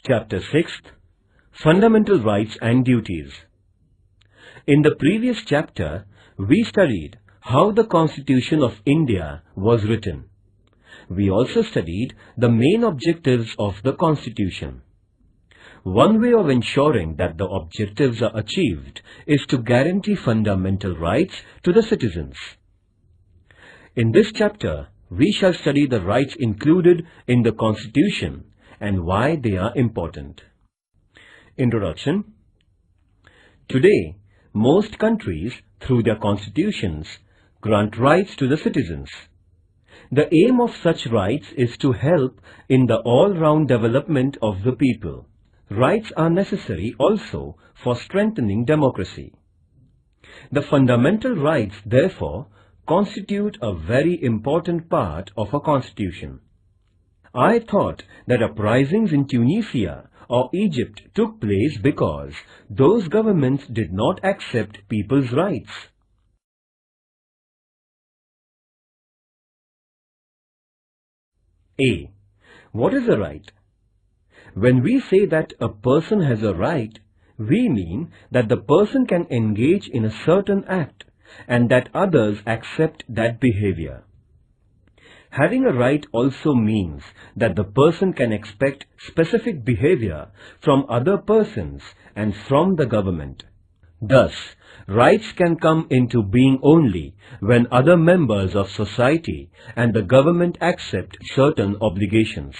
Chapter 6, Fundamental Rights and Duties. In the previous chapter, we studied how the Constitution of India was written. We also studied the main objectives of the Constitution. One way of ensuring that the objectives are achieved is to guarantee fundamental rights to the citizens. In this chapter, we shall study the rights included in the Constitution and why they are important. Introduction. Today, most countries, through their constitutions, grant rights to the citizens. The aim of such rights is to help in the all-round development of the people. Rights are necessary also for strengthening democracy. The fundamental rights, therefore, constitute a very important part of a constitution. I thought that uprisings in Tunisia or Egypt took place because those governments did not accept people's rights. A. What is a right? When we say that a person has a right, we mean that the person can engage in a certain act and that others accept that behavior. Having a right also means that the person can expect specific behavior from other persons and from the government. Thus, rights can come into being only when other members of society and the government accept certain obligations.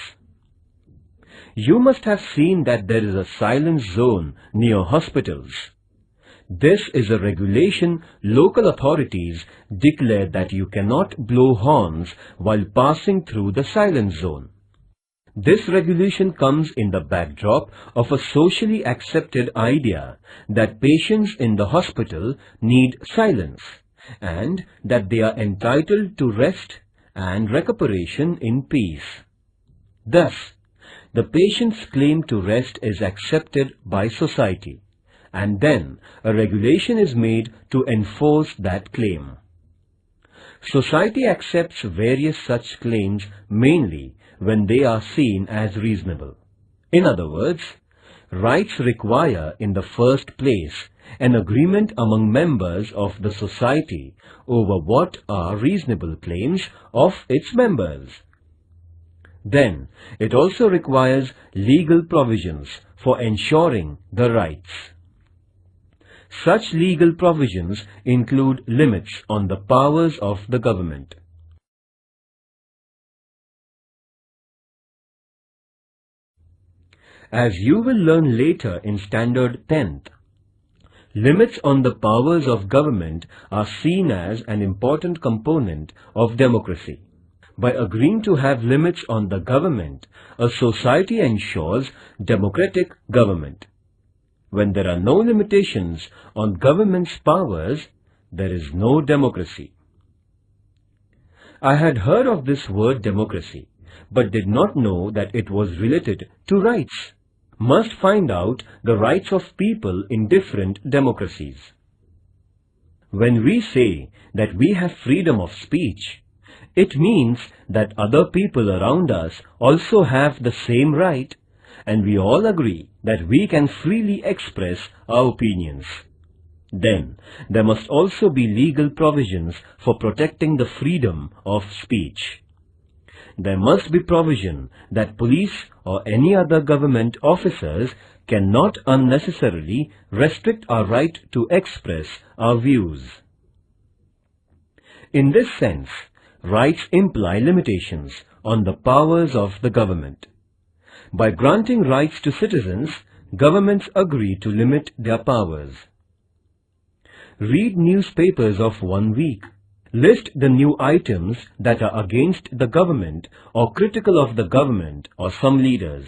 You must have seen that there is a silent zone near hospitals. This is a regulation local authorities declare that you cannot blow horns while passing through the silent zone. This regulation comes in the backdrop of a socially accepted idea that patients in the hospital need silence and that they are entitled to rest and recuperation in peace. Thus, the patient's claim to rest is accepted by society, and then a regulation is made to enforce that claim. Society accepts various such claims mainly when they are seen as reasonable. In other words, rights require in the first place an agreement among members of the society over what are reasonable claims of its members. Then, it also requires legal provisions for ensuring the rights. Such legal provisions include limits on the powers of the government. As you will learn later in Standard 10th, limits on the powers of government are seen as an important component of democracy. By agreeing to have limits on the government, a society ensures democratic government. When there are no limitations on government's powers, there is no democracy. I had heard of this word democracy, but did not know that it was related to rights. Must find out the rights of people in different democracies. When we say that we have freedom of speech, it means that other people around us also have the same right, and we all agree that we can freely express our opinions. Then, there must also be legal provisions for protecting the freedom of speech. There must be provision that police or any other government officers cannot unnecessarily restrict our right to express our views. In this sense, rights imply limitations on the powers of the government. By granting rights to citizens, governments agree to limit their powers. Read newspapers of 1 week. List the new items that are against the government or critical of the government or some leaders.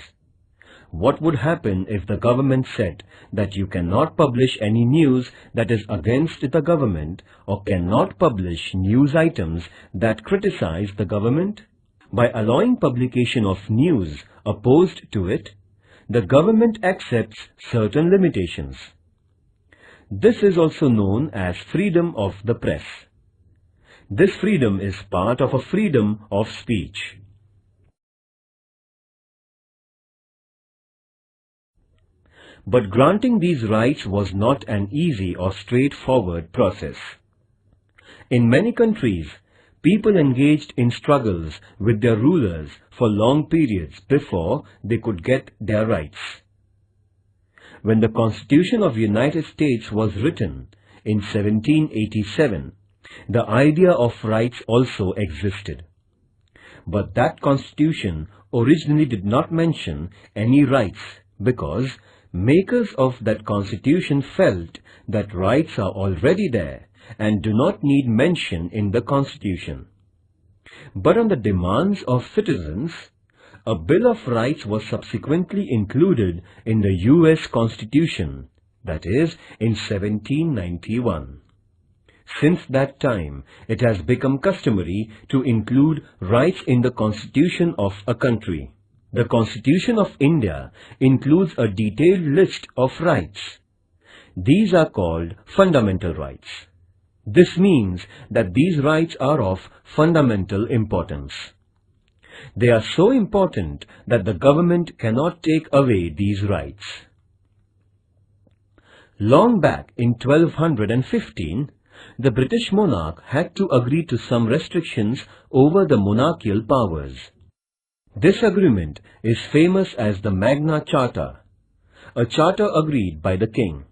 What would happen if the government said that you cannot publish any news that is against the government or cannot publish news items that criticize the government? By allowing publication of news opposed to it, the government accepts certain limitations. This is also known as freedom of the press. This freedom is part of a freedom of speech. But granting these rights was not an easy or straightforward process. In many countries, people engaged in struggles with their rulers for long periods before they could get their rights. When the Constitution of the United States was written in 1787, the idea of rights also existed. But that Constitution originally did not mention any rights because makers of that Constitution felt that rights are already there and do not need mention in the Constitution. But on the demands of citizens, a Bill of Rights was subsequently included in the US Constitution, that is, in 1791. Since that time, it has become customary to include rights in the Constitution of a country. The Constitution of India includes a detailed list of rights. These are called fundamental rights. This means that these rights are of fundamental importance. They are so important that the government cannot take away these rights. Long back in 1215, the British monarch had to agree to some restrictions over the monarchical powers. This agreement is famous as the Magna Charta, a charter agreed by the king.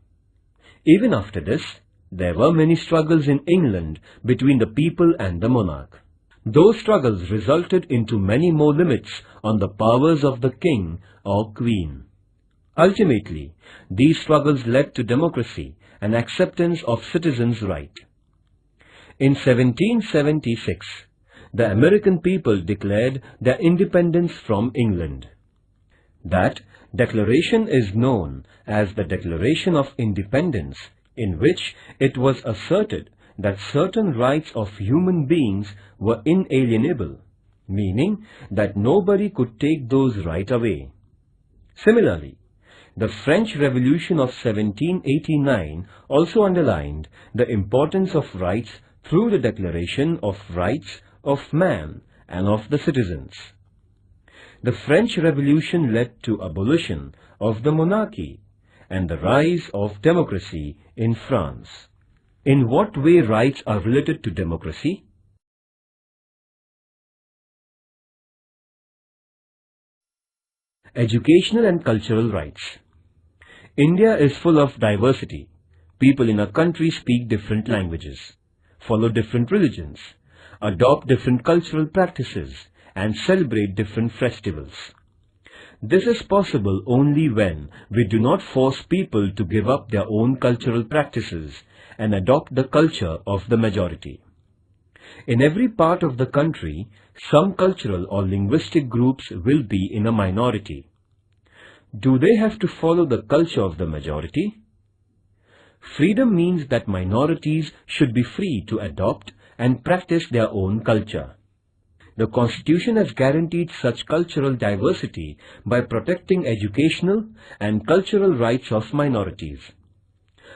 Even after this, there were many struggles in England between the people and the monarch. Those struggles resulted into many more limits on the powers of the king or queen. Ultimately, these struggles led to democracy and acceptance of citizens' rights. In 1776, the American people declared their independence from England. That declaration is known as the Declaration of Independence, in which it was asserted that certain rights of human beings were inalienable, meaning that nobody could take those rights away. Similarly, the French Revolution of 1789 also underlined the importance of rights through the Declaration of Rights of Man and of the Citizens. The French Revolution led to abolition of the monarchy and the rise of democracy in France. In what way rights are related to democracy? Educational and cultural rights. India is full of diversity. People in a country speak different languages, follow different religions, adopt different cultural practices, and celebrate different festivals. This is possible only when we do not force people to give up their own cultural practices and adopt the culture of the majority. In every part of the country, some cultural or linguistic groups will be in a minority. Do they have to follow the culture of the majority? Freedom means that minorities should be free to adopt and practice their own culture. The Constitution has guaranteed such cultural diversity by protecting educational and cultural rights of minorities.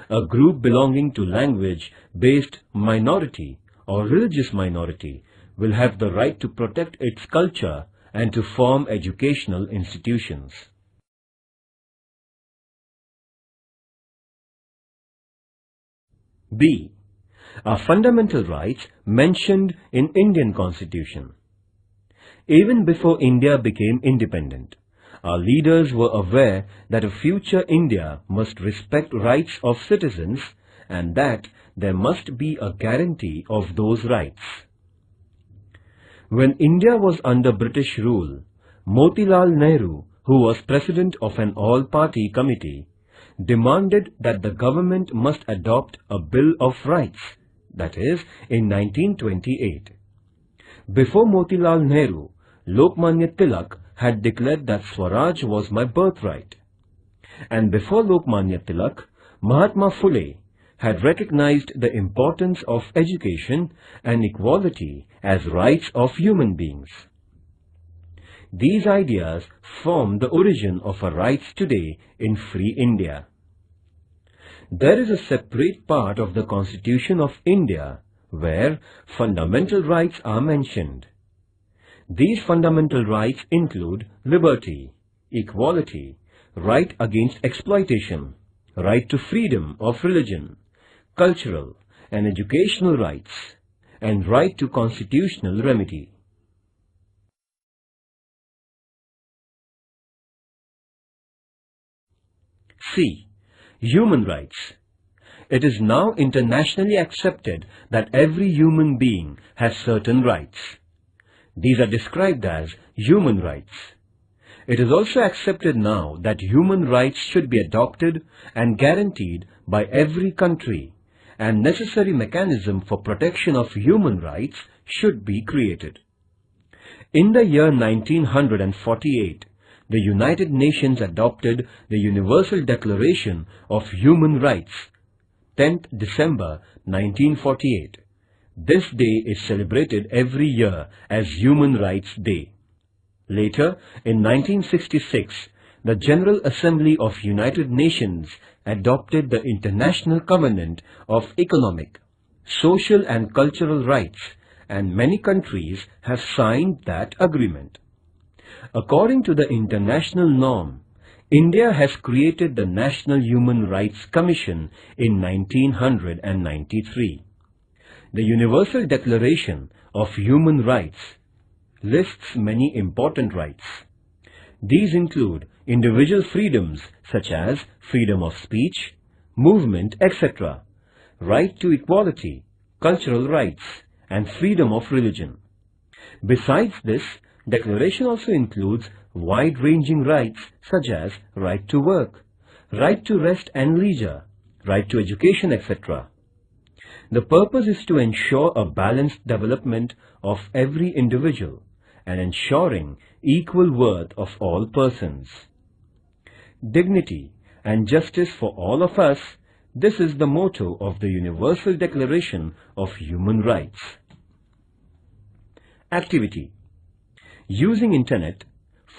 A group belonging to language-based minority or religious minority will have the right to protect its culture and to form educational institutions. B. Are fundamental rights mentioned in Indian Constitution. Even before India became independent, our leaders were aware that a future India must respect rights of citizens and that there must be a guarantee of those rights. When India was under British rule, Motilal Nehru, who was president of an all-party committee, demanded that the government must adopt a Bill of Rights, that is, in 1928. Before Motilal Nehru, Lokmanya Tilak had declared that Swaraj was my birthright. And before Lokmanya Tilak, Mahatma Phule had recognized the importance of education and equality as rights of human beings. These ideas form the origin of our rights today in free India. There is a separate part of the Constitution of India where fundamental rights are mentioned. These fundamental rights include liberty, equality, right against exploitation, right to freedom of religion, cultural and educational rights, and right to constitutional remedy. C. Human rights. It is now internationally accepted that every human being has certain rights. These are described as human rights. It is also accepted now that human rights should be adopted and guaranteed by every country, and necessary mechanism for protection of human rights should be created. In the year 1948, the United Nations adopted the Universal Declaration of Human Rights, 10th December 1948. This day is celebrated every year as Human Rights Day. Later, in 1966, the General Assembly of United Nations adopted the International Covenant of Economic, Social and Cultural Rights, and many countries have signed that agreement. According to the international norm, India has created the National Human Rights Commission in 1993. The Universal Declaration of Human Rights lists many important rights. These include individual freedoms such as freedom of speech, movement, etc., right to equality, cultural rights, and freedom of religion. Besides this, Declaration also includes wide-ranging rights such as right to work, right to rest and leisure, right to education, etc. The purpose is to ensure a balanced development of every individual and ensuring equal worth of all persons. Dignity and justice for all of us, this is the motto of the Universal Declaration of Human Rights. Activity. Using Internet,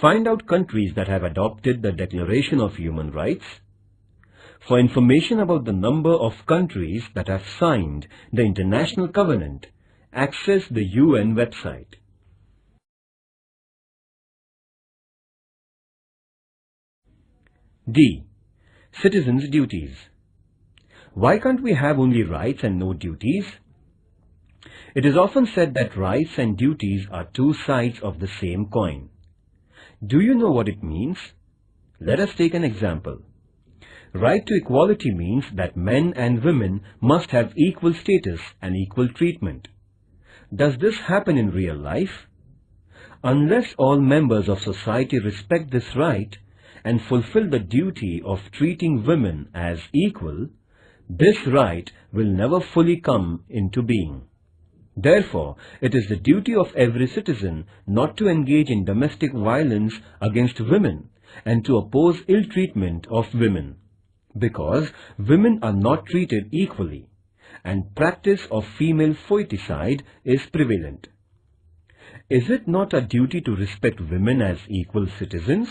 find out countries that have adopted the Declaration of Human Rights. For information about the number of countries that have signed the International Covenant, access the UN website. D. Citizens' duties. Why can't we have only rights and no duties? It is often said that rights and duties are two sides of the same coin. Do you know what it means? Let us take an example. Right to equality means that men and women must have equal status and equal treatment. Does this happen in real life? Unless all members of society respect this right and fulfill the duty of treating women as equal, this right will never fully come into being. Therefore, it is the duty of every citizen not to engage in domestic violence against women and to oppose ill treatment of women, because women are not treated equally and practice of female foeticide is prevalent. Is it not a duty to respect women as equal citizens?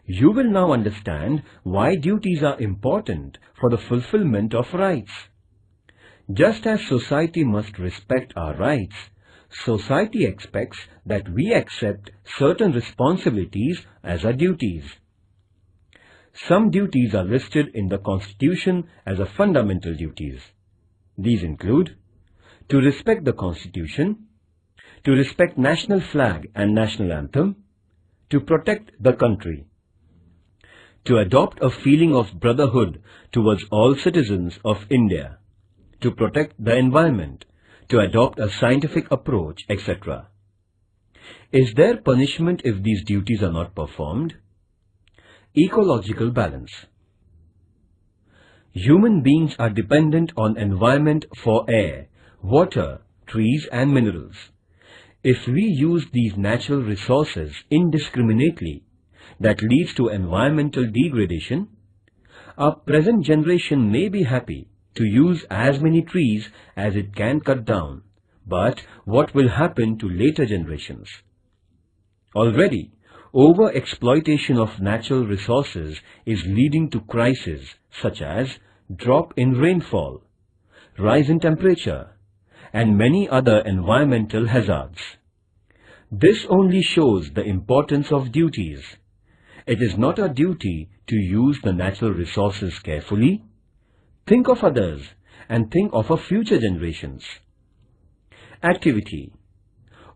You will now understand why duties are important for the fulfillment of rights. Just as society must respect our rights, society expects that we accept certain responsibilities as our duties. Some duties are listed in the Constitution as a fundamental duties. These include to respect the Constitution, to respect national flag and national anthem, to protect the country, to adopt a feeling of brotherhood towards all citizens of India, to protect the environment, to adopt a scientific approach, etc. Is there punishment if these duties are not performed? Ecological balance. Human beings are dependent on environment for air, water, trees and minerals. If we use these natural resources indiscriminately, that leads to environmental degradation. Our present generation may be happy to use as many trees as it can cut down, but what will happen to later generations? Already, over-exploitation of natural resources is leading to crises such as drop in rainfall, rise in temperature, and many other environmental hazards. This only shows the importance of duties. It is not our duty to use the natural resources carefully. Think of others and think of our future generations. Activity.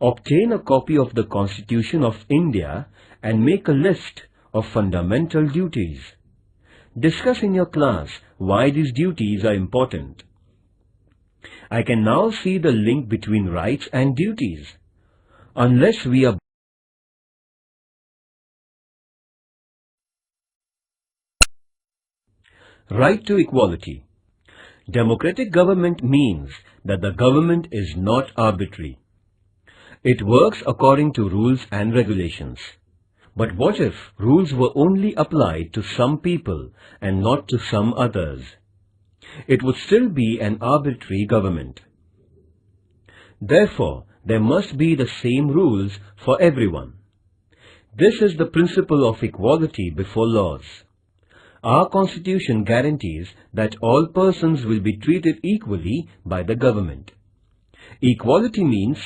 Obtain a copy of the Constitution of India and make a list of fundamental duties. Discuss in your class why these duties are important. I can now see the link between rights and duties. Unless we are right to equality. Democratic government means that the government is not arbitrary. It works according to rules and regulations. But what if rules were only applied to some people and not to some others? It would still be an arbitrary government. Therefore, there must be the same rules for everyone. This is the principle of equality before laws. Our Constitution guarantees that all persons will be treated equally by the government. Equality means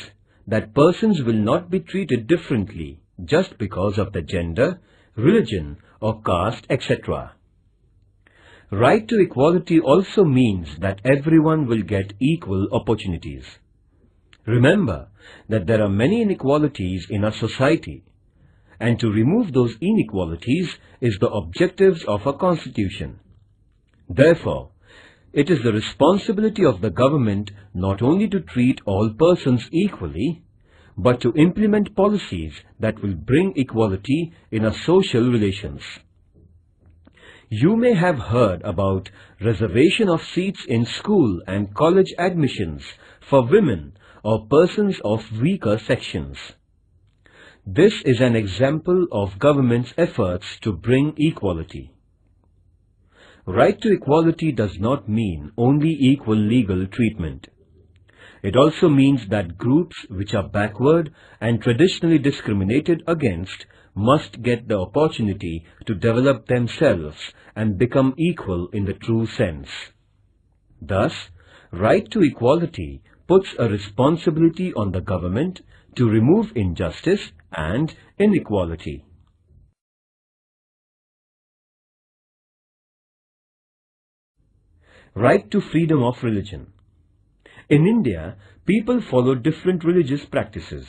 that persons will not be treated differently just because of their gender, religion or caste, etc. Right to equality also means that everyone will get equal opportunities. Remember that there are many inequalities in our society, and to remove those inequalities is the objectives of our Constitution. Therefore, it is the responsibility of the government not only to treat all persons equally, but to implement policies that will bring equality in our social relations. You may have heard about reservation of seats in school and college admissions for women or persons of weaker sections. This is an example of government's efforts to bring equality. Right to equality does not mean only equal legal treatment. It also means that groups which are backward and traditionally discriminated against must get the opportunity to develop themselves and become equal in the true sense. Thus, right to equality puts a responsibility on the government to remove injustice and inequality. Right to freedom of religion. In India, people follow different religious practices,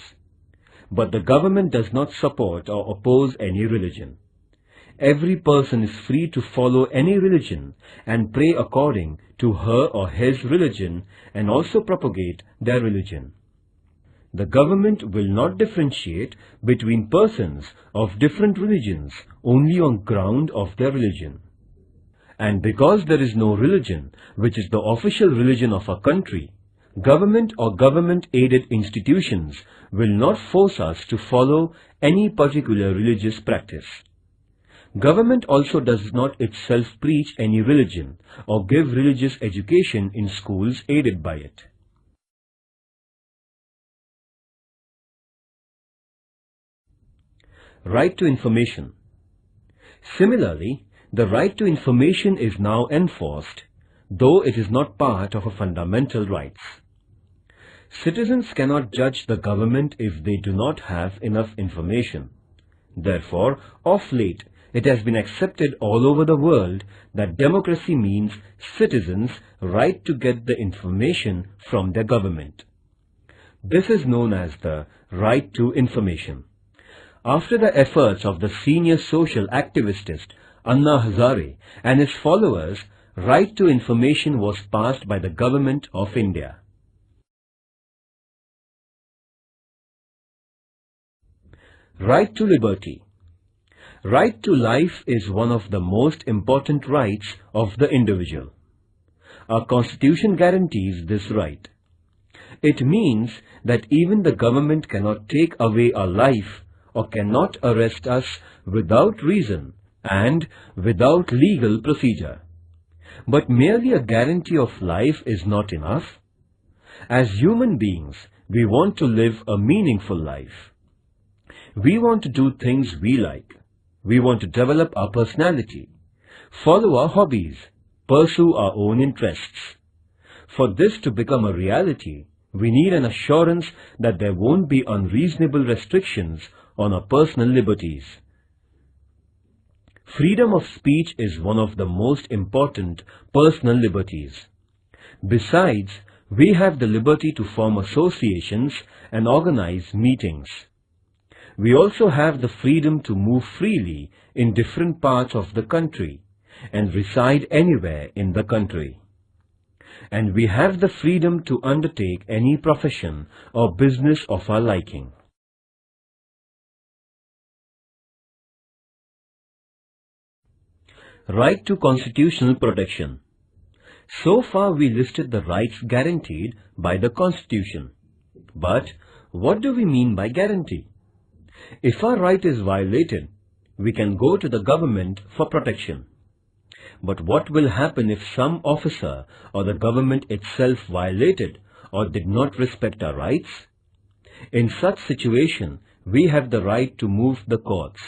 but the government does not support or oppose any religion. Every person is free to follow any religion and pray according to her or his religion and also propagate their religion. The government will not differentiate between persons of different religions only on ground of their religion. And because there is no religion which is the official religion of our country, government or government-aided institutions will not force us to follow any particular religious practice. Government also does not itself preach any religion or give religious education in schools aided by it. Right to information. Similarly, the right to information is now enforced, though it is not part of our fundamental rights. Citizens cannot judge the government if they do not have enough information. Therefore, of late, it has been accepted all over the world that democracy means citizens' right to get the information from their government. This is known as the right to information. After the efforts of the senior social activist Anna Hazare and his followers, right to information was passed by the government of India. Right to liberty. Right to life is one of the most important rights of the individual. Our Constitution guarantees this right. It means that even the government cannot take away our life or cannot arrest us without reason and without legal procedure. But merely a guarantee of life is not enough. As human beings, we want to live a meaningful life. We want to do things we like. We want to develop our personality, follow our hobbies, pursue our own interests. For this to become a reality, we need an assurance that there won't be unreasonable restrictions on our personal liberties. Freedom of speech is one of the most important personal liberties. Besides, we have the liberty to form associations and organize meetings. We also have the freedom to move freely in different parts of the country and reside anywhere in the country. And we have the freedom to undertake any profession or business of our liking. Right to constitutional protection. So far we listed the rights guaranteed by the Constitution. But what do we mean by guarantee? If our right is violated, we can go to the government for protection. But what will happen if some officer or the government itself violated or did not respect our rights? In such situation, we have the right to move the courts.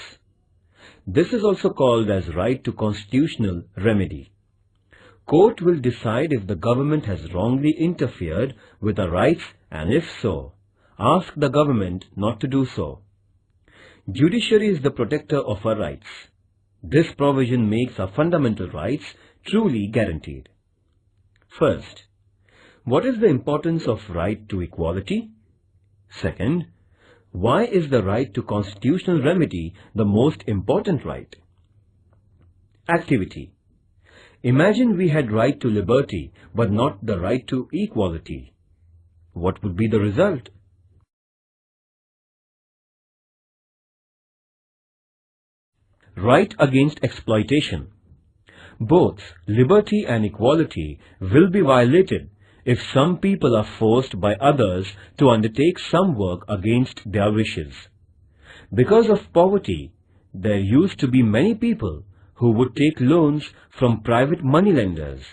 This is also called as right to constitutional remedy. Court will decide if the government has wrongly interfered with our rights, and if so, ask the government not to do so. Judiciary is the protector of our rights. This provision makes our fundamental rights truly guaranteed. First, what is the importance of right to equality? Second, why is the right to constitutional remedy the most important right? Activity. Imagine we had right to liberty but not the right to equality. What would be the result? Right against exploitation. Both liberty and equality will be violated if some people are forced by others to undertake some work against their wishes. Because of poverty, there used to be many people who would take loans from private moneylenders,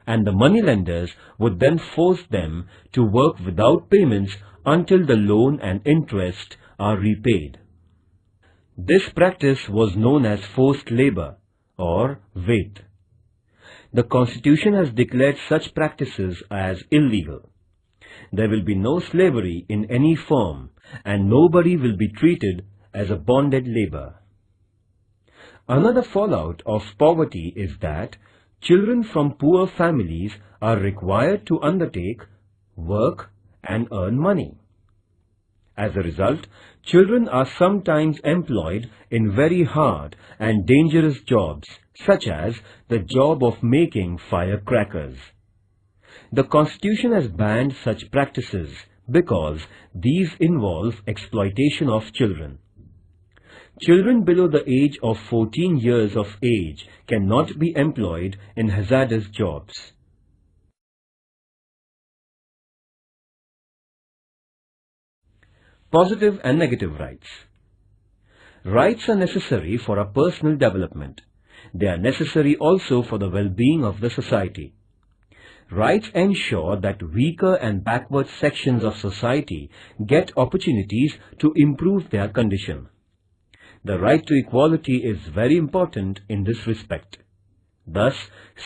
and the moneylenders would then force them to work without payments until the loan and interest are repaid. This practice was known as forced labor or wait. The Constitution has declared such practices as illegal. There will be no slavery in any form, and nobody will be treated as a bonded labor. Another fallout of poverty is that children from poor families are required to undertake work and earn money. As a result, children are sometimes employed in very hard and dangerous jobs, such as the job of making firecrackers. The Constitution has banned such practices because these involve exploitation of children. Children below the age of 14 years of age cannot be employed in hazardous jobs. Positive and negative rights. Rights are necessary for our personal development. They are necessary also for the well-being of the society. Rights ensure that weaker and backward sections of society get opportunities to improve their condition. The right to equality is very important in this respect. Thus,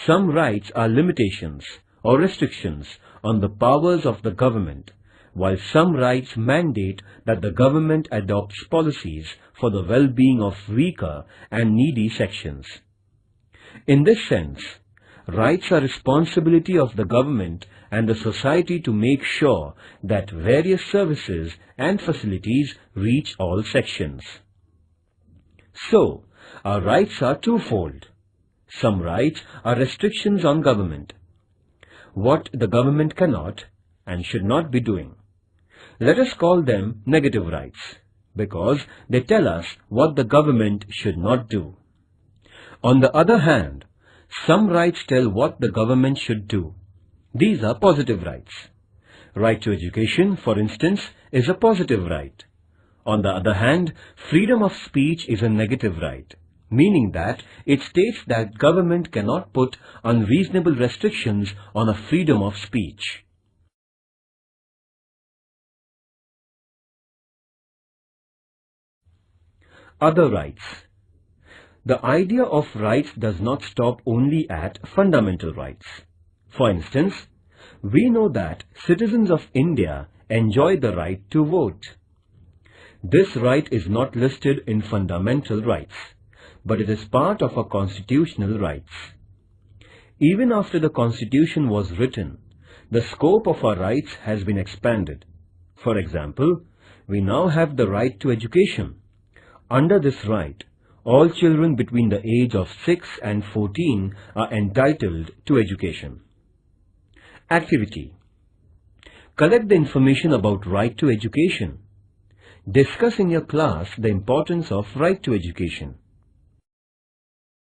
some rights are limitations or restrictions on the powers of the government, while some rights mandate that the government adopts policies for the well-being of weaker and needy sections. In this sense, rights are responsibility of the government and the society to make sure that various services and facilities reach all sections. So, our rights are twofold. Some rights are restrictions on government, what the government cannot and should not be doing. Let us call them negative rights, because they tell us what the government should not do. On the other hand, some rights tell what the government should do. These are positive rights. Right to education, for instance, is a positive right. On the other hand, freedom of speech is a negative right, meaning that it states that government cannot put unreasonable restrictions on a freedom of speech. Other rights. The idea of rights does not stop only at fundamental rights. For instance, we know that citizens of India enjoy the right to vote. This right is not listed in fundamental rights, but it is part of our constitutional rights. Even after the Constitution was written, the scope of our rights has been expanded. For example, we now have the right to education. Under this right, all children between the age of 6 and 14 are entitled to education. Activity. Collect the information about right to education. Discuss in your class the importance of right to education.